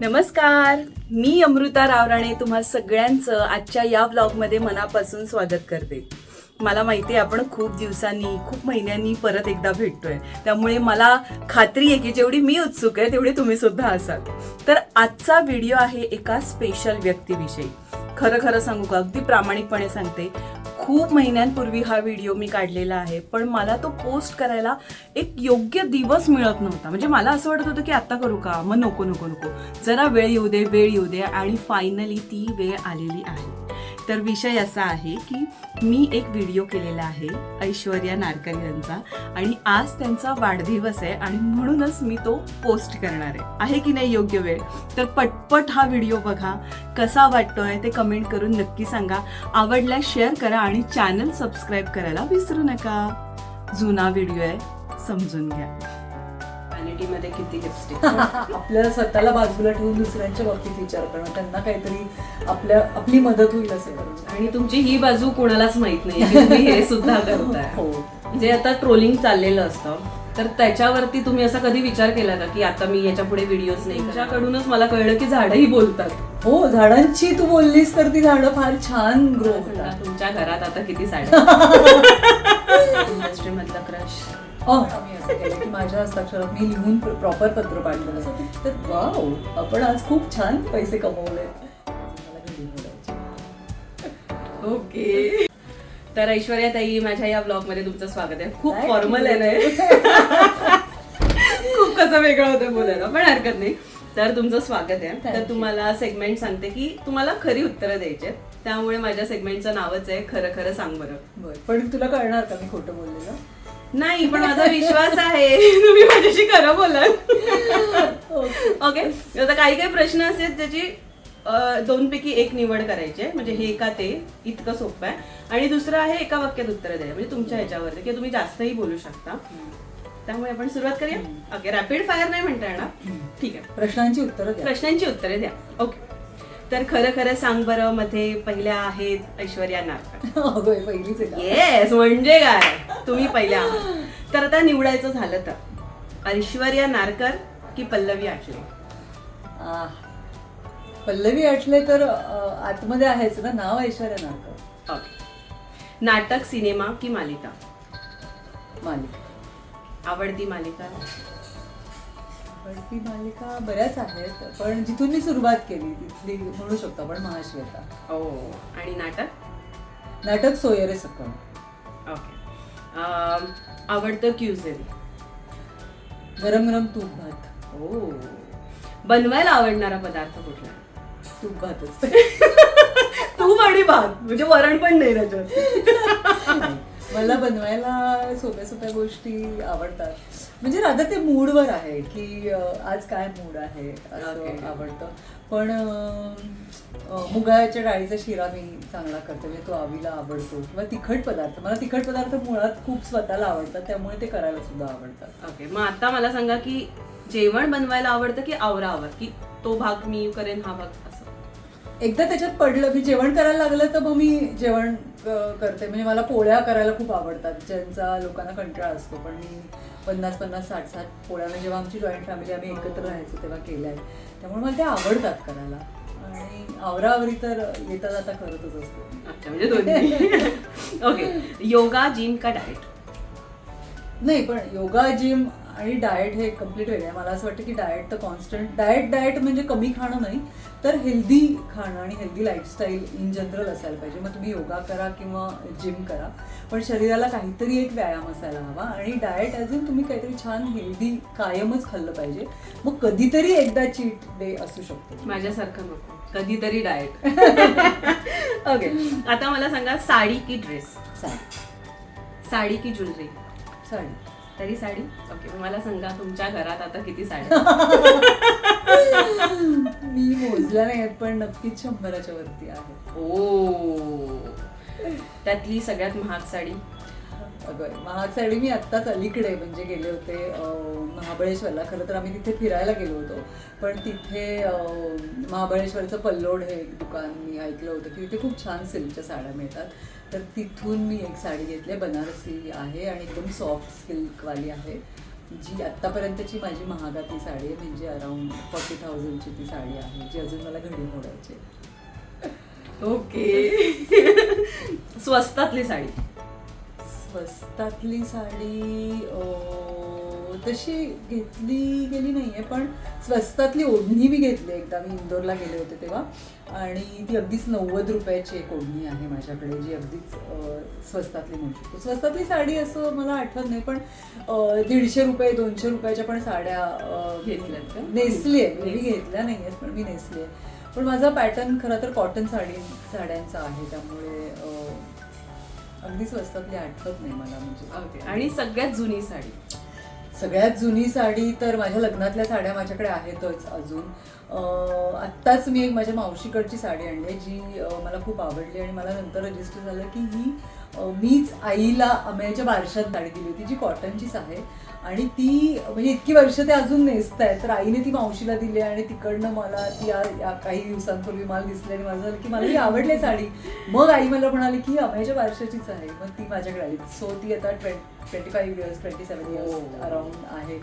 नमस्कार, मी अमृता रावराणे तुम्हा सगळ्यांचं आजच्या या ब्लॉगमध्ये मनापासून स्वागत करते. मला माहिती आहे आपण खूप दिवसांनी खूप महिन्यांनी परत एकदा भेटतोय, त्यामुळे मला खात्री आहे की जेवढी मी उत्सुक आहे तेवढी तुम्ही सुद्धा असाल. तर आजचा व्हिडिओ आहे एका स्पेशल व्यक्तीविषयी. खरं सांगू का, अगदी प्रामाणिकपणे सांगते, खूप महिन्यांपूर्वी हा व्हिडिओ मी काढलेला आहे, पण मला तो पोस्ट करायला एक योग्य दिवस मिळत नव्हता. म्हणजे मला असं वाटत होतं की आता करू का, मग नको जरा वेळ येऊ दे आणि फायनली ती वेळ आलेली आहे. तर विषय असा आहे की मी एक व्हिडिओ केलेला आहे ऐश्वर्या नारकर यांचा, आणि आज त्यांचा वाढदिवस आहे आणि म्हणूनच मी तो पोस्ट करणार आहे की नाही योग्य वेळ. तर पटपट हा व्हिडिओ बघा, कसा वाटतोय ते कमेंट करून नक्की सांगा. आवडल्यास शेअर करा आणि चॅनल सबस्क्राईब करायला विसरू नका. जुना व्हिडिओ आहे, समजून घ्या. मध्ये किती लिपस्टिक आपल्याला स्वतःला बाजूला ठेवून दुसऱ्यांच्या बाबतीत विचार करणं, त्यांना काहीतरी आपली मदत होईल असं करणं. आणि तुमची ही बाजू कोणालाच माहित नाही की तुम्ही हे सुद्धा करताय. हो, जे आता ट्रोलिंग चाललेलं असतं, तर त्याच्यावरती तुम्ही असा कधी विचार केला का की आता मी याच्या पुढे व्हिडिओज नाही? तुमच्याकडूनच मला कळलं की झाडंही बोलतात. हो, झाडांची तू बोललीस तर ती झाडं फार छान ग्रो होतात. तुमच्या घरात आता किती साड्या इंडस्ट्री मधला क्रश. आम्ही असं केलं की माझ्या हस्ताक्षरात मी लिहून प्रॉपर पत्र पाठवलं, तर वाव, आपण आज खूप छान पैसे कमवले. ओके, तर ऐश्वर्या ताई, माझ्या या ब्लॉग मध्ये तुमचं स्वागत आहे. खूप फॉर्मल आहे ना, खूप कसं वेगळं होतं बोलायला, पण हरकत नाही. तर तुमचं स्वागत आहे. तर तुम्हाला सेगमेंट सांगते की तुम्हाला खरी उत्तरं द्यायची आहेत, त्यामुळे माझ्या सेगमेंटचं नावच आहे खरं सांग बरं. पण तुला कळणार का मी खोटं बोललेलं? नाही, पण माझा विश्वास आहे तुम्ही माझ्याशी खरं बोलाल. ओके, आता काही प्रश्न असेल त्याची दोनपैकी एक निवड करायची, म्हणजे हे का ते इतकं सोपं आहे. आणि दुसरं आहे एका वाक्यात उत्तर द्या, म्हणजे तुमच्या ह्याच्यावरती, किंवा तुम्ही जास्तही बोलू शकता. त्यामुळे आपण सुरुवात करूया. ओके, रॅपिड फायर नाही म्हणता येणार, ठीक आहे. प्रश्नांची उत्तरे द्या. ओके, तर खरं सांग बरं मध्ये पहिल्या आहेत ऐश्वर्या नारकर. पहिलीच येस, म्हणजे काय, तुम्ही पहिल्या आहात. तर आता निवडायचं झालं तर ऐश्वर्या नारकर की पल्लवी आठले? पल्लवी आठले तर आतमध्ये आहेच ना नाव, ऐश्वर्या नारकर. ओके, नाटक, सिनेमा की मालिका? मालिका. आवडती मालिका? आवडती मालिका बऱ्याच आहेत, पण जिथून मी सुरुवात केली तिथली म्हणू शकतो आपण महाश्वेता. ओ, आणि नाटक सोयरे सकळ. ओके, आवडतं क्युझिन? गरम गरम तूप भात. ओ, बनवायला आवडणारा पदार्थ कुठला? तूप भातच. तूप आणि भात, म्हणजे वरण पण नाही त्याच्यात. मला बनवायला सोप्या गोष्टी आवडतात, म्हणजे राधा ते मूडवर आहे की आज काय मूड आहे असं आवडतं. पण मुगाच्या डाळीचा शिरा मी चांगला करते, म्हणजे तो आवीला आवडतो. किंवा तिखट पदार्थ, मला तिखट पदार्थ मुळात खूप स्वतःला आवडतात, त्यामुळे ते करायला सुद्धा आवडतात. ओके, मग आता मला सांगा की जेवण बनवायला आवडतं की आवरावर, की तो भाग मी करेन हा भाग, असं? एकदा त्याच्यात पडलं, मी जेवण करायला लागलं तर मग मी जेवण करते. म्हणजे मला पोळ्या करायला खूप आवडतात, ज्यांचा लोकांना कंटाळा असतो, पण मी 50-60 पोळ्या, म्हणजे जेव्हा आमची जॉईंट फॅमिली आम्ही एकत्र राहायचो तेव्हा केल्या आहेत, त्यामुळे मला त्या आवडतात करायला. आणि आवरावरी तर येता जाता करतच असतो. अच्छा, म्हणजे दोन्ही. ओके, योगा, जिम का डाएट? नाही, पण योगा, जिम आणि डाएट हे कम्प्लीट वेगळं आहे. मला असं वाटतं की डाएट तर कॉन्स्टंट, डाएट म्हणजे कमी खाणं नाही, तर हेल्दी खाणं आणि हेल्दी लाईफस्टाईल इन जनरल असायला पाहिजे. मग तुम्ही योगा करा किंवा जिम करा, पण शरीराला काहीतरी एक व्यायाम असायला हवा. आणि डाएट अजून तुम्ही काहीतरी छान हेल्दी कायमच खाल्लं पाहिजे. मग कधीतरी एकदा चीट डे असू शकतो. माझ्यासारखं नको, कधीतरी डाएट. ओके, आता मला सांगा, साडी की ड्रेस? साडी की ज्वेलरी? साडी. तरी साडी. ओके, मला सांगा तुमच्या घरात आता किती साड्या? मी मोजल्या नाहीत, पण नक्कीच 100च्या वरती आहे. ओ, त्यातली सगळ्यात महाग साडी? अगं, महाग साडी मी आत्ताच अलीकडे म्हणजे गेले होते महाबळेश्वरला. खरं तर आम्ही तिथे फिरायला गेलो होतो, पण तिथे महाबळेश्वरचं पल्लोड हे एक दुकान मी ऐकलं होतं की तिथे खूप छान सिल्कच्या साड्या मिळतात. तर तिथून मी एक साडी घेतली, बनारसी आहे आणि एकदम सॉफ्ट सिल्कवाली आहे. जी आत्तापर्यंतची माझी महागातली साडी आहे, म्हणजे अराउंड 40,000ची ती साडी आहे जी अजून मला घडी मोडायची आहे. ओके. स्वस्तातली साडी. स्वस्तातली साडी तशी घेतली गेली नाहीये, पण स्वस्तातली ओढणी मी घेतली एकदा. मी इंदोरला गेले होते तेव्हा, आणि ती अगदीच 90 रुपयाची एक ओढणी आहे माझ्याकडे, जी अगदीच स्वस्तातली म्हणू शकतो. स्वस्तातली साडी असं मला आठवत नाही, पण 150 रुपये 200 रुपयाच्या पण साड्या घेतल्यात का? नेसली आहे. मी घेतल्या नाही आहेत, पण मी नेसली आहे. पण माझा पॅटर्न खरं तर कॉटन साड्यांचा आहे, त्यामुळे अगदी स्वस्तातली आठवत नाही मला. म्हणजे आणि सगळ्यात जुनी साडी. सगळ्यात जुनी साडी तर माझ्या लग्नातल्या साड्या माझ्याकडे आहेतच अजून. आत्ताच मी एक माझ्या मावशीकडची साडी आणली आहे, जी मला खूप आवडली, आणि मला नंतर रजिस्टर झालं की ही मीच आईला आम्याच्या बारशात साडी दिली होती, जी कॉटनचीच आहे. आणि ती म्हणजे इतकी वर्ष ते अजून नेसत आहे, तर आईने ती मावशीला दिली, आणि तिकडनं मला ती या काही दिवसांपूर्वी मला दिसली, आणि माझं झालं की मला ही आवडली साडी. मग आई मला म्हणाली की ही आम्याच्या बारशाचीच आहे, मग ती माझ्याकडे आली. सो ती आता 27 इयर्स अराउंड आहे,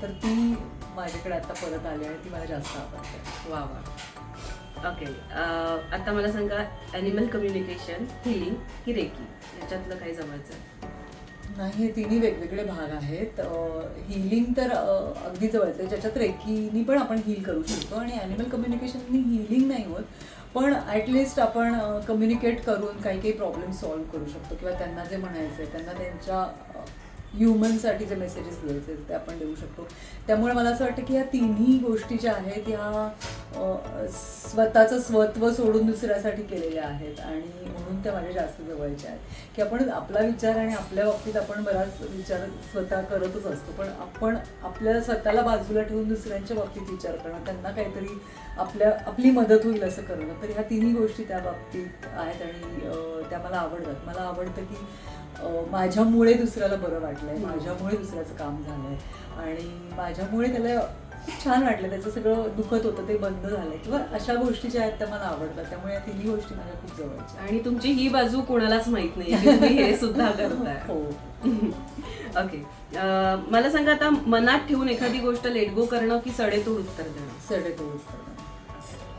तर ती माझ्याकडे आता परत आली, आणि ती मला जास्त आवडते. वा वा. ओके. आता मला सांगा, ॲनिमल कम्युनिकेशन, हिलिंग की रेकी, याच्यातलं काही जवळचं आहे? नाही, हे तिन्ही वेगवेगळे भाग आहेत. हिलिंग तर अगदी जवळचं आहे, ज्याच्यात रेकीनी पण आपण हील करू शकतो, आणि ॲनिमल कम्युनिकेशननी हिलिंग नाही होत, पण ॲटलिस्ट आपण कम्युनिकेट करून काही काही प्रॉब्लेम सॉल्व्ह करू शकतो, किंवा त्यांना जे म्हणायचं आहे, त्यांना त्यांच्या ह्युमनसाठी जे मेसेजेस द्यायचे ते आपण देऊ शकतो. त्यामुळे मला असं वाटतं की ह्या तिन्ही गोष्टी ज्या आहेत ह्या स्वतःचं स्वत्व सोडून दुसऱ्यासाठी केलेल्या आहेत, आणि म्हणून त्या माझ्या जास्त जवळच्या आहेत. की आपण आपला विचार, आणि आपल्या बाबतीत आपण बराच विचार स्वतः करतच असतो, पण आपण आपल्या स्वतःला बाजूला ठेवून दुसऱ्यांच्या बाबतीत विचार करणं, त्यांना काहीतरी आपली मदत होईल असं करणं, तर ह्या तिन्ही गोष्टी त्या बाबतीत आहेत, आणि त्या मला आवडतात. मला आवडतं की माझ्यामुळे दुसऱ्याला बरं वाटलंय, माझ्यामुळे दुसऱ्याचं काम झालंय, आणि माझ्यामुळे त्याला खूप छान वाटलं, त्याचं सगळं दुखत होतं ते बंद झालंय, किंवा अशा गोष्टी ज्या आहेत त्या मला आवडतात. त्यामुळे या तिन्ही गोष्टी माझ्या खूप जवळच्या. आणि तुमची ही बाजू कोणालाच माहित नाही की तुम्ही हे सुद्धा करताय. हो. ओके. मला सांगा, आता मनात ठेवून एखादी गोष्ट लेट गो करणं की सडेतोड उत्तर देणं? सडेतोड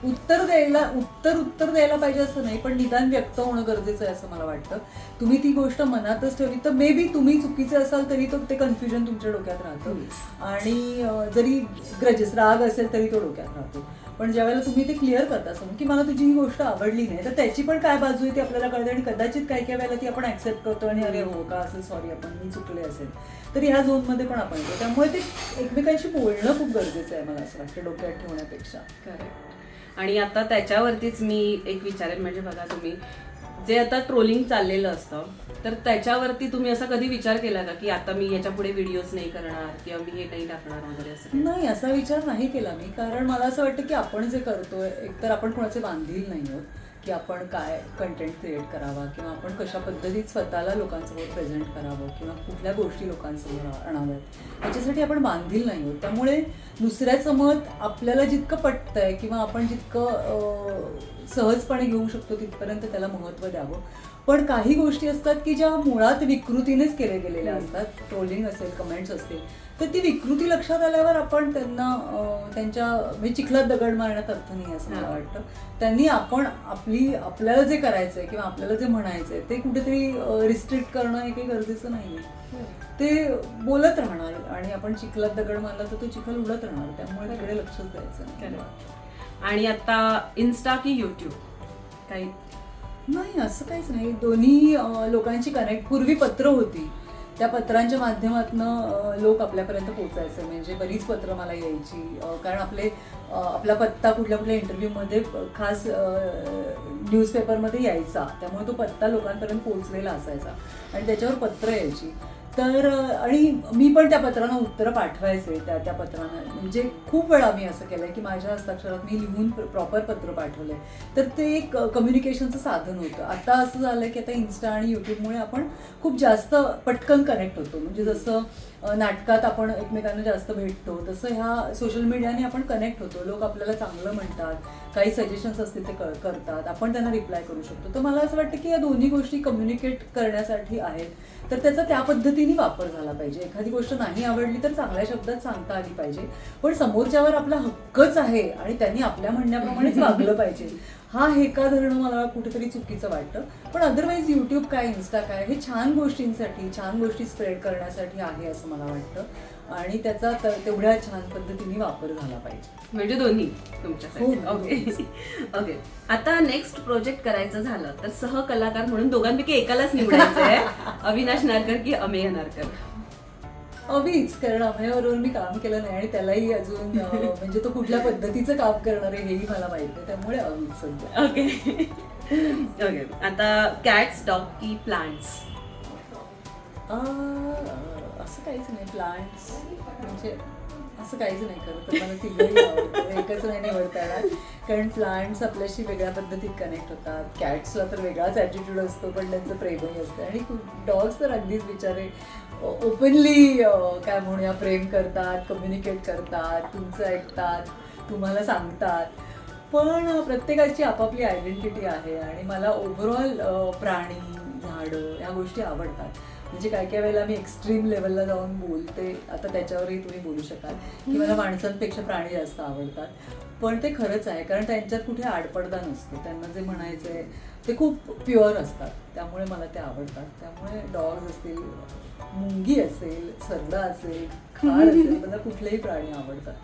उत्तर द्यायला पाहिजे असं नाही, पण निदान व्यक्त होणं गरजेचं आहे असं मला वाटतं. तुम्ही ती गोष्ट मनातच ठेवली तर मे बी तुम्ही चुकीचे असाल तरी तो ते कन्फ्युजन तुमच्या डोक्यात राहतं, आणि जरी ग्रजेस राग असेल तरी तो डोक्यात राहतो. पण ज्यावेळेला तुम्ही ते क्लिअर करता समोर की मला तुझी ही गोष्ट आवडली नाही, तर त्याची पण काय बाजू आहे ती आपल्याला कळते, आणि कदाचित काही काही वेळेला ती आपण ऍक्सेप्ट करतो, आणि अरे हो का असेल, सॉरी आपण मी चुकले असेल, तर ह्या झोनमध्ये पण आपण येतो. त्यामुळे ते एकमेकांशी बोलणं खूप गरजेचं आहे मला असं वाटतं, डोक्यात ठेवण्यापेक्षा. करेक्ट. आणि आता त्याच्यावरतीच मी एक विचारेन, म्हणजे बघा, तुम्ही जे आता ट्रोलिंग चाललेलं असतं, तर त्याच्यावरती तुम्ही असा कधी विचार केला का की आता मी याच्या पुढे व्हिडिओज नाही करणार किंवा मी हे नाही टाकणार वगैरे असं? नाही, असा विचार नाही केला मी, कारण मला असं वाटतं की आपण जे करतोय, एकतर आपण कोणाचे बांधील नाही आहोत की आपण काय कंटेंट क्रिएट करावा, किंवा आपण कशा पद्धतीत स्वतःला लोकांसमोर प्रेझेंट करावं, किंवा कुठल्या गोष्टी लोकांसमोर आणाव्यात, याच्यासाठी आपण बांधील नाही आहोत. त्यामुळे दुसऱ्याचं मत आपल्याला जितकं पटतंय किंवा आपण जितकं सहजपणे घेऊ शकतो तिथपर्यंत त्याला महत्त्व द्यावं. पण काही गोष्टी असतात की ज्या मुळात विकृतीनेच केल्या गेलेल्या असतात, ट्रोलिंग असेल, कमेंट्स असतील, तर ती विकृती लक्षात आल्यावर आपण त्यांना त्यांच्या म्हणजे चिखलात दगड मारण्यात अर्थ नाही असं मला वाटतं. त्यांनी आपण आपल्याला जे करायचंय किंवा आपल्याला जे म्हणायचंय ते कुठेतरी रिस्ट्रिक्ट करणं हे काही गरजेचं नाही आहे. ते बोलत राहणार, आणि आपण चिखलात दगड मारला तर तो चिखल उडत राहणार, त्यामुळे तिकडे लक्षच द्यायचं नाही. आणि आता इन्स्टा की युट्यूब? काही नाही, असं काहीच नाही. दोन्ही लोकांची कनेक्ट. पूर्वी पत्र होती, त्या पत्रांच्या माध्यमातून लोक आपल्यापर्यंत पोहोचायचे, म्हणजे बरीच पत्र मला यायची, कारण आपला पत्ता कुठल्या कुठल्या इंटरव्ह्यूमध्ये खास न्यूजपेपरमध्ये यायचा, त्यामुळे तो पत्ता लोकांपर्यंत पोहोचलेला असायचा, आणि त्याच्यावर पत्र यायची. तर आणि मी पण त्या पत्रांना उत्तरं पाठवायचे, त्या पत्रांना, म्हणजे खूप वेळा मी असं केलंय की माझ्या हस्ताक्षरात मी लिहून प्रॉपर पत्र पाठवलंय, तर ते एक कम्युनिकेशनचं साधन होतं. आता असं झालंय की आता इन्स्टा आणि युट्यूबमुळे आपण खूप जास्त पटकन कनेक्ट होतो, म्हणजे जसं नाटकात आपण एकमेकांना जास्त भेटतो, तसं ह्या सोशल मीडियाने आपण कनेक्ट होतो. लोक आपल्याला चांगलं म्हणतात, काही सजेशन्स असतील ते करतात, आपण त्यांना रिप्लाय करू शकतो. तर मला असं वाटतं की या दोन्ही गोष्टी कम्युनिकेट करण्यासाठी आहेत, तर त्याचा त्या पद्धतीने वापर झाला पाहिजे. एखादी गोष्ट नाही आवडली तर चांगल्या शब्दात सांगता आली पाहिजे, पण समोरच्यावर आपला हक्कच आहे आणि त्यांनी आपल्या म्हणण्याप्रमाणेच वागलं पाहिजे, हा हेका धरणं मला कुठेतरी चुकीचं वाटतं. पण अदरवाईज यूट्यूब काय, इन्स्टा काय, हे छान गोष्टींसाठी, छान गोष्टी स्प्रेड करण्यासाठी आहे असं मला वाटतं आणि त्याचा तेवढ्या छान पद्धतीने वापर झाला पाहिजे. म्हणजे दोन्ही तुमच्यासाठी. हो, ओके ओके. आता नेक्स्ट प्रोजेक्ट करायचं झालं तर सहकलाकार म्हणून दोघांपैकी एकालाच निवडायचं आहे, अविनाश नारकर की अमेय नारकर? अभिच, कारण अभयाबरोबर मी काम केलं नाही आणि त्यालाही अजून म्हणजे तो कुठल्या पद्धतीचं काम करणार आहे हेही मला माहित नाही, त्यामुळे अभिच सध्या. Okay okay. आता कॅट्स, डॉग की प्लांट्स? असं काहीच नाही. प्लांट्स म्हणजे असं काहीच नाही करत, तर मला तिघंही आवडतं, एकच नाही निवडता येणार, कारण प्लांट्स आपल्याशी वेगळ्या पद्धतीत कनेक्ट होतात. कॅट्सला तर वेगळाच ॲटिट्यूड असतो, पण त्यांचं प्रेमही असतं. आणि डॉग्स तर अगदीच बिचारे ओपनली काय म्हणूया प्रेम करतात, कम्युनिकेट करतात, तुमचं ऐकतात, तुम्हाला सांगतात. पण प्रत्येकाची आपापली आयडेंटिटी आहे आणि मला ओव्हरऑल प्राणी, झाडं या गोष्टी आवडतात. म्हणजे काय काय वेळेला मी एक्स्ट्रीम लेवलला जाऊन बोलते, आता त्याच्यावरही तुम्ही बोलू शकाल की मला माणसांपेक्षा प्राणी जास्त आवडतात. पण ते खरंच आहे, कारण त्यांच्यात कुठे आडपडदा नसतो. त्यांना जे म्हणायचं आहे ते खूप प्युअर असतात, त्यामुळे मला ते आवडतात. त्यामुळे डॉग्स असतील, मुंगी असेल, सरडा असेल, खार असेल, मला कुठलेही प्राणी आवडतात.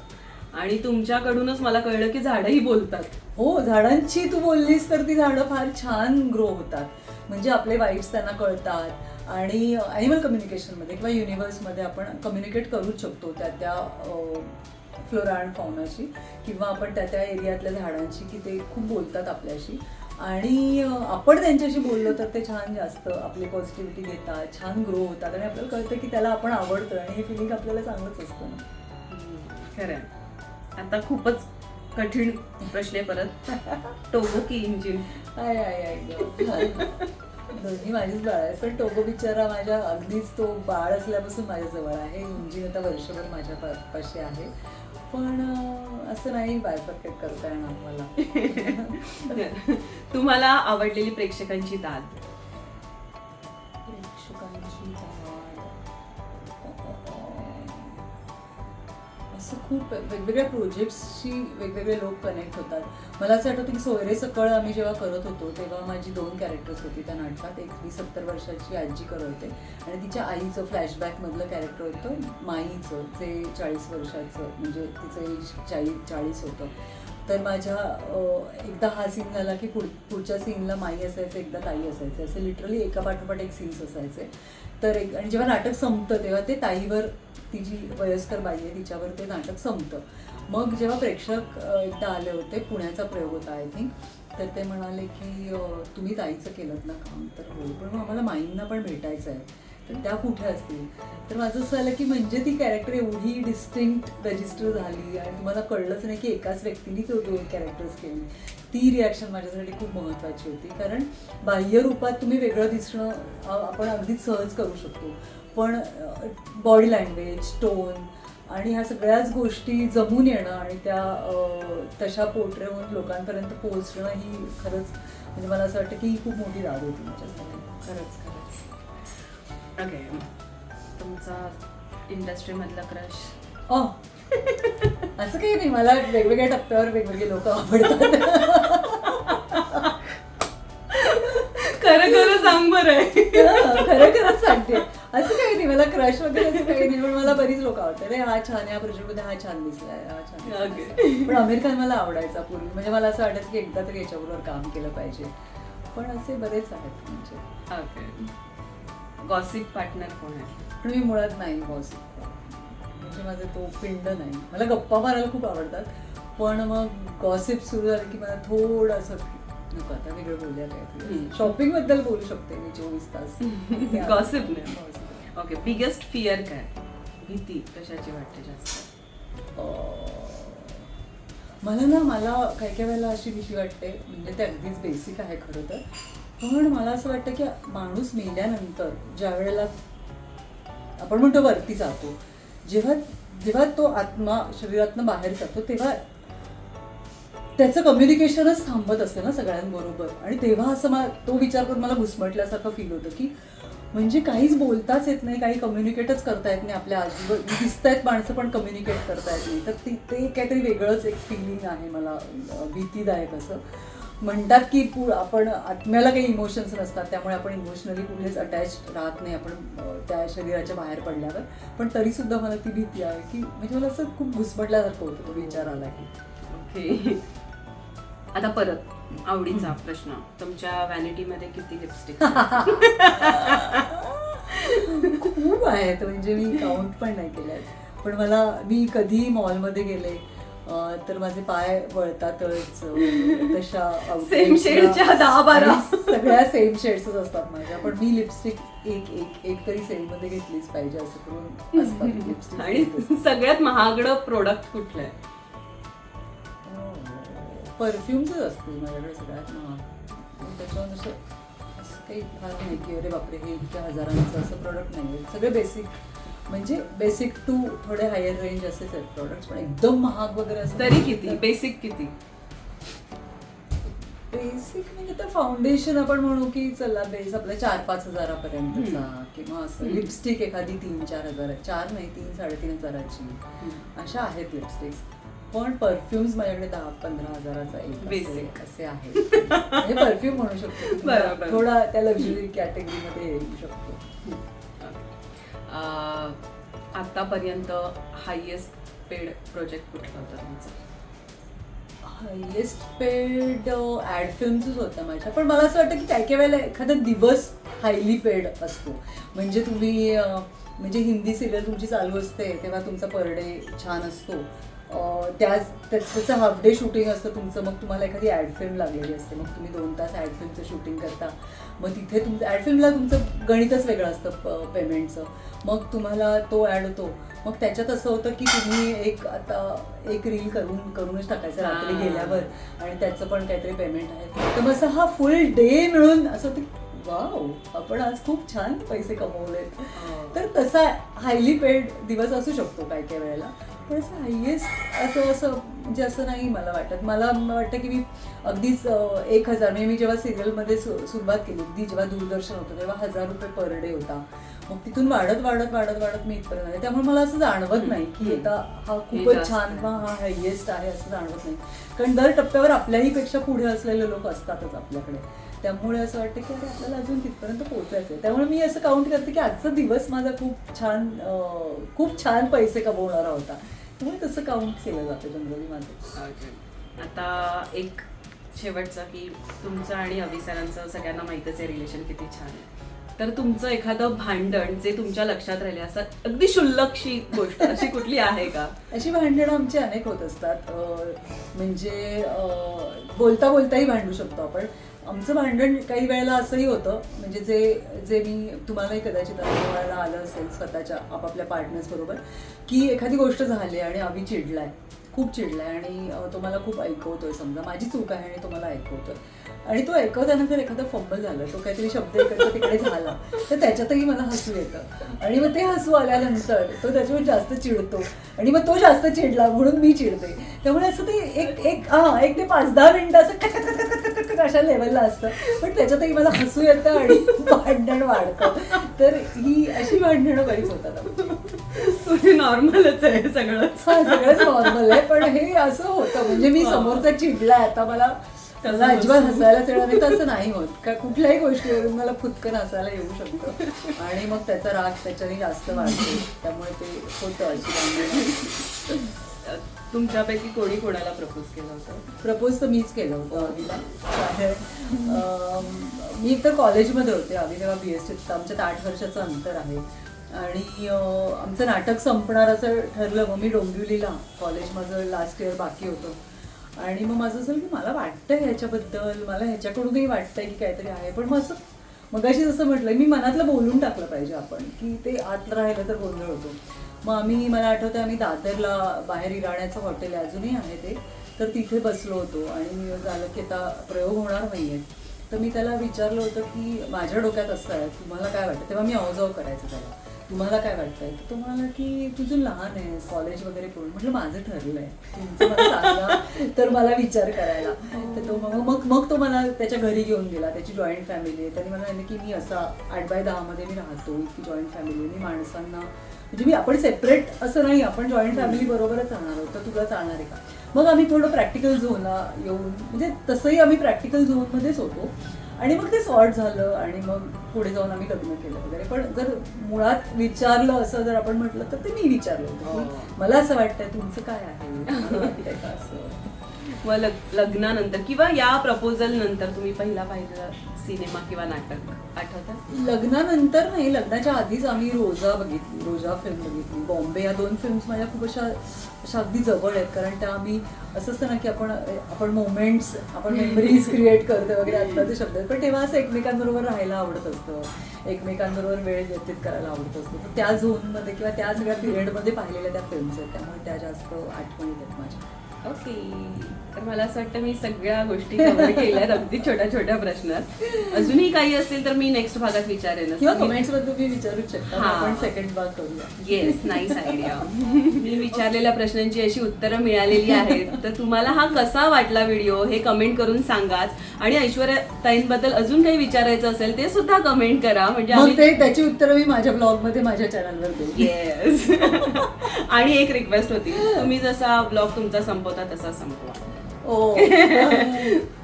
आणि तुमच्याकडूनच मला कळलं की झाडंही बोलतात. हो, झाडांची तू बोललीस तर ती झाडं फार छान ग्रो होतात. म्हणजे आपले वाईब्स त्यांना कळतात आणि ॲनिमल कम्युनिकेशनमध्ये किंवा युनिव्हर्समध्ये आपण कम्युनिकेट करूच शकतो त्या फ्लोरा अँड फौनाशी, किंवा आपण त्या एरियातल्या झाडांशी, की ते खूप बोलतात आपल्याशी आणि आपण त्यांच्याशी बोललो तर ते छान जास्त आपली पॉझिटिव्हिटी घेतात, छान ग्रो होतात आणि आपल्याला कळतं की त्याला आपण आवडतं आणि हे फिलिंग आपल्याला चांगलंच असतं ना. खरं आहे. आता खूपच कठीण प्रश्न आहे परत. टोगो की इंजिन? दोन्ही माझीच बाळ आहे, पण टोगो बिचारा माझ्या अगदीच तो बाळ असल्यापासून माझ्याजवळ आहे. इंजिन आता वर्षभर माझ्या पाशी आहे, पण असं नाही बायफर्केट करता येणार मला. तुम्हाला आवडलेली प्रेक्षकांची दाद? प्रेक्षकांची दाद असं खूप वेगवेगळ्या प्रोजेक्ट्सशी वेगवेगळे लोक कनेक्ट होतात. मला असं आठवतं की सोयरे सकळ आम्ही जेव्हा करत होतो तेव्हा माझी 2 कॅरेक्टर्स होती त्या नाटकात. एक 70 वर्षाची आजी करत होते आणि तिच्या आईचं फ्लॅशबॅकमधलं कॅरेक्टर होतं माईचं, जे 40 वर्षाचं, म्हणजे तिचं एज 40 होतं. तर माझ्या एकदा हा सीन झाला की पुढच्या सीनला माई असायचं, एकदा ताई असायचं, असे लिटरली एका पाठोपाठ एक सीन्स असायचे. तर आणि जेव्हा नाटक संपतं तेव्हा ते ताईवर, ती जी वयस्कर बाई आहे तिच्यावर ते नाटक संपतं. मग जेव्हा प्रेक्षक एकदा आले होते, पुण्याचा प्रयोग होता आय थिंक, तर ते म्हणाले की तुम्ही ताईचं केलं ना काम? तर हो, पण मग आम्हाला माईंना पण भेटायचं आहे, तर त्या कुठे असतील? तर माझं असं झालं की म्हणजे ती कॅरेक्टर एवढी डिस्टिंक्ट रजिस्टर झाली आणि तुम्हाला कळलंच नाही की एकाच व्यक्तीने तो 2 कॅरेक्टर्स केली. ती रिॲक्शन माझ्यासाठी खूप महत्त्वाची होती, कारण बाह्य रूपात तुम्ही वेगळं दिसणं आपण अगदीच सहज करू शकतो, पण बॉडी लँग्वेज, टोन आणि ह्या सगळ्याच गोष्टी जमून येणं आणि त्या तशा पोर्ट्रे होऊन लोकांपर्यंत पोहोचणं ही खरंच, म्हणजे मला असं वाटतं की ही खूप मोठी दाद होती माझ्यासाठी. खरंच. ओके. तुमचा इंडस्ट्रीमधला क्रश? असं काही नाही, मला वेगवेगळ्या टप्प्यावर वेगवेगळे लोक आवडतात. खरं सांग बरं. खरंच सांगते, असं काही नाही, मला क्रश वगैरे असं काही नाही, पण मला बरीच लोक आवडतात. हा छान, या प्रोजेक्टमध्ये हा छान दिसलाय, हा छान दिसलाय. पण आमिर खान मला आवडायचा पूर्वी, म्हणजे मला असं वाटायचं की एकदा तरी याच्याबरोबर काम केलं पाहिजे, पण असे बरेच आहेत म्हणजे. ओके. गॉसिप पार्टनर कोण आहे? पण मी मुळात नाही गॉसिप, म्हणजे माझं तो पिंड नाही. मला गप्पा मारायला खूप आवडतात, पण मग गॉसिप सुरू झालं की मला थोडंसं नको, आता वेगळं बोलूया काय. शॉपिंग बद्दल बोलू शकते मी 24 तास. गॉसिप नाही. ओके. बिगेस्ट फिअर काय? भीती कशाची वाटते जास्त? मला काही काही वेळेला अशी भीती वाटते, म्हणजे ते अगदीच बेसिक आहे खरं तर, पण मला असं वाटतं की माणूस मेल्यानंतर ज्या वेळेला आपण म्हणतो वरती जातो, जेव्हा जेव्हा तो आत्मा शरीरातनं बाहेर जातो तेव्हा त्याचं कम्युनिकेशनच थांबत असतं ना सगळ्यांबरोबर. आणि तेव्हा असं तो विचार करून मला घुसमटल्यासारखं फील होतं की म्हणजे काहीच बोलताच येत नाही, काही कम्युनिकेटच करता येत नाही, आपल्या आजूबाजू दिसतायत माणसं पण कम्युनिकेट करता येत नाही. तर ते काहीतरी वेगळंच एक फिलिंग आहे मला, भीतीदायक असं. म्हणतात की आपण आत्म्याला काही इमोशन्स नसतात, त्यामुळे आपण इमोशनली कुठेच अटॅच राहत नाही आपण त्या शरीराच्या बाहेर पडल्यावर. पण तरीसुद्धा मला ती भीती आहे की म्हणजे मला असं खूप घुसमटल्यासारखं होतं तो विचार आला की. ओके, आता परत आवडीचा प्रश्न, तुमच्या व्हॅनिटीमध्ये किती लिपस्टिक? खूप आहेत, म्हणजे मी काउंट पण नाही केल्यात. पण मी कधी मॉलमध्ये गेले तर माझे पाय वळतातच तशा सेम शेडच्या 10-12 सगळ्या सेम शेड्सच असतात माझ्या. पण मी लिपस्टिक एक तरी सेलमध्ये घेतलीच पाहिजे असं करून असतात लिपस्टिक. आणि सगळ्यात महागडं प्रोडक्ट कुठलं आहे? परफ्युम्सच असतील माझ्याकडे सगळ्यात महाग. त्याच्यावर असं काही फार नाही की अरे बापरे हे इतक्या हजारांचं असं प्रोडक्ट नाही आहे. सगळे बेसिक, म्हणजे बेसिक टू थोडे हायर रेंज असेच आहेत प्रोडक्ट्स. पण एकदम महाग वगैरे असं तरी किती? बेसिक किती? बेसिक म्हणजे तर फाउंडेशन आपण म्हणू की चला बेस आपल्या 4-5 हजारापर्यंतचा, किंवा असं लिपस्टिक एखादी 3-4 हजार, 4 नाही 3-3.5 हजाराची अशा आहेत लिपस्टिक्स. पण परफ्युम्स माझ्याकडे 10-15 हजाराचा एक बेसिक असे आहे. म्हणजे परफ्यूम म्हणू शकतो, बरोबर. थोडा त्या लक्झरी कॅटेगरीमध्ये येऊ शकतो. आतापर्यंत हायेस्ट पेड प्रोजेक्ट कुठला होता तुमचा? हायेस्ट पेड ॲड फिल्म्सच होत्या माझ्या. पण मला असं वाटतं की काही वेळेला एखादा दिवस हायली पेड असतो. म्हणजे तुम्ही म्हणजे हिंदी सिरियल तुमची चालू असते तेव्हा तुमचा पर डे छान असतो, त्याचं हाफ डे शूटिंग असतं तुमचं, मग तुम्हाला एखादी ॲड फिल्म लागलेली असते, मग तुम्ही 2 तास ॲड फिल्मचं शूटिंग करता. मग तिथे तुमचं ॲड फिल्मला तुमचं गणितच वेगळं असतं पेमेंटचं. मग तुम्हाला तो ॲड होतो. मग त्याच्यात असं होतं की तुम्ही एक रील करूनच टाकायचं रात्री गेल्यावर, आणि त्याचं पण काहीतरी पेमेंट आहे. तर मग असं हा फुल डे मिळून असं होतं वाव आपण आज खूप छान पैसे कमवलेत. तर तसा हायली पेड दिवस असू शकतो काही वेळेला. पण असं हायेस्ट असं म्हणजे असं नाही मला वाटत. मला वाटतं की मी अगदीच 1,000, म्हणजे मी जेव्हा सिरियलमध्ये सुरुवात केली, अगदी जेव्हा दूरदर्शन होतं तेव्हा 1,000 रुपये पर डे होता. मग तिथून वाढत मी इथपर्यंत आले. त्यामुळे मला असं जाणवत नाही की आता हा खूपच छान किंवा हा हायेस्ट आहे असं जाणवत नाही. कारण दर टप्प्यावर आपल्याही पेक्षा पुढे असलेले लोक असतातच आपल्याकडे. त्यामुळे असं वाटतं की अरे आपल्याला अजून तिथपर्यंत पोहोचायचं आहे. त्यामुळे मी असं काउंट करते की आजचा दिवस माझा खूप छान पैसे कमवणारा होता. त्यामुळे तसं काउंट केलं जातं जनरली माझं. आता एक शेवटचं की तुमचं आणि अभिसरांचं सगळ्यांना माहितच आहे रिलेशन किती छान आहे. तर तुमचं एखादं भांडण जे तुमच्या लक्षात राहिले, असं अगदी क्षुल्लकशी गोष्ट अशी कुठली आहे का? अशी भांडणं आमची अनेक होत असतात. म्हणजे बोलता बोलताही भांडू शकतो आपण. आमचं भांडण काही वेळेला असंही होतं, म्हणजे जे मी तुम्हालाही कदाचित अनुभवायला आलं असेल स्वतःच्या आपापल्या पार्टनर्स बरोबर, की एखादी गोष्ट झाली आणि आम्ही खूप चिडलाय आणि तो मला खूप ऐकवतोय, समजा माझी चूक आहे आणि तो मला ऐकवतोय, आणि तो ऐकवताना जर एखादा फंबल झालं, तो काहीतरी शब्द इकडचा तिकडे झाला, तर त्याच्यातही मला हसू येतं. आणि मग ते हसू आल्यानंतर तो त्याच्यावर जास्त चिडतो आणि मग तो जास्त चिडला म्हणून मी चिडते. त्यामुळे असं ते एक ते 5-10 मिनिटं असं कट अशा लेवलला असतं. पण त्याच्यातही मला हसू येतं आणि भांडण वाढतं. तर ही अशी भांडणं बरीच होतात आमची. नॉर्मलच आहे सगळंच नॉर्मल आहे. पण हे असं होतं, म्हणजे मी समोरचा चिडलाय, आता मला त्याला अजिबात हसायलाच येणार नाही, तसं नाही होत. का कुठल्याही गोष्टीवरून मला फुटकन हसायला येऊ शकतं आणि मग त्याचा राग त्याच्याने जास्त वाढतो. त्यामुळे ते होतं अशी भांडणं. तुमच्यापैकी कोणी कोणाला प्रपोज केलं होतं? प्रपोज तर मीच केलं होतं अविला. मी तर कॉलेजमध्ये होते, अवि तेव्हा BSc, आमच्यात 8 वर्षाचं अंतर आहे. आणि आमचं नाटक संपणार असं ठरलं. मग मी डोंबिवलीला, कॉलेज माझं लास्ट इयर बाकी होतं, आणि मग माझं असं की मला वाटतंय ह्याच्याबद्दल, मला ह्याच्याकडूनही वाटतंय की काहीतरी आहे. पण मग असं मगाशी जसं म्हटलं, मी मनातलं बोलून टाकलं पाहिजे आपण, की ते आत राहिलं तर गोंधळ होतो. मग मला आठवतं आम्ही दादरला बाहेर इराण्याचं हॉटेल अजूनही आहे ते, तर तिथे बसलो होतो आणि झालं की आता प्रयोग होणार नाही आहेत. तर मी त्याला विचारलं होतं की माझ्या डोक्यात असं आहे, तुम्हाला काय वाटतं? तेव्हा मी अवजाव करायचं त्याला तुम्हाला काय वाटतंय? तर तो म्हणाला की तुझं लहान आहे, कॉलेज वगैरे पूर्ण. म्हटलं माझं ठरलंय, तुमचं मला सांगा तर मला विचार करायला. तर तो मग तो मला त्याच्या घरी घेऊन गेला. त्याची जॉईंट फॅमिली आहे. त्यांनी मला सांगितलं की मी असा 8x10 मध्ये मी राहतो, इतकी जॉईंट फॅमिली आहे. मी माणसांना म्हणजे मी आपण सेपरेट असं नाही, आपण जॉईंट फॅमिली बरोबरच राहणार आहोत, तर तुला चालणार आहे का? मग आम्ही थोडं प्रॅक्टिकल झोनला येऊन, म्हणजे तसंही आम्ही प्रॅक्टिकल झोनमध्येच होतो आणि मग ते सॉर्ट झालं आणि मग पुढे जाऊन आम्ही लग्न केलं वगैरे. पण जर मुळात विचारलं असं जर आपण म्हटलं तर ते मी विचारलं होतं की मला असं वाटतंय तुमचं काय आहे, मला वाटतंय का असं. मग लग्नानंतर किंवा या प्रपोजल नंतर तुम्ही पहिला पाहिलं सिनेमा किंवा नाटक आठवतं? लग्नानंतर नाही, लग्नाच्या आधीच आम्ही रोजा बघितली, रोजा फिल्म बघितली. बॉम्बे, या 2 फिल्म्स माझ्या खूप अशा अगदी जवळ आहेत. कारण त्या आम्ही असं असतं ना की आपण मोमेंट्स, आपण मेमरीज क्रिएट करतो वगैरे, आत्ताचे शब्द आहेत. पण तेव्हा असं एकमेकांबरोबर राहायला आवडत असतं, एकमेकांबरोबर वेळ व्यतीत करायला आवडत असतो. तर त्या झोनमध्ये किंवा त्या सगळ्या पिरियडमध्ये पाहिलेल्या त्या फिल्म्स आहेत, त्यामुळे त्या जास्त आठवणी आहेत माझ्या. ओके. तर मला असं वाटतं मी सगळ्या गोष्टी कव्हर केल्यात अगदी छोट्या छोट्या प्रश्नात. अजूनही काही असतील तर मी नेक्स्ट भागात विचारेन. किंवा कमेंट्स मध्ये तुम्ही विचारूच शकता, हां. आपण सेकंड भाग करूया. Yes, nice idea. मी विचारलेल्या प्रश्नांची अशी उत्तरं मिळालेली आहेत. तर तुम्हाला हा कसा वाटला व्हिडिओ हे कमेंट करून सांगाच. आणि ऐश्वर्या ताईंबद्दल अजून काही विचारायचं असेल ते सुद्धा कमेंट करा, म्हणजे मग आम्ही त्याची उत्तरं मी माझ्या ब्लॉग मध्ये माझ्या चॅनलवर देईन. येस. आणि एक रिक्वेस्ट होती, तुम्ही जसा ब्लॉग तुमचा संपवता तसा संपवा. ओ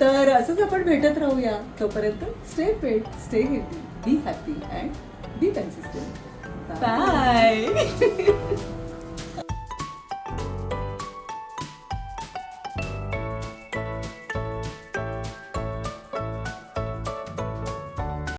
तर असंच आपण भेटत राहूया. तोपर्यंत stay fit, stay healthy, be happy and be consistent. Bye.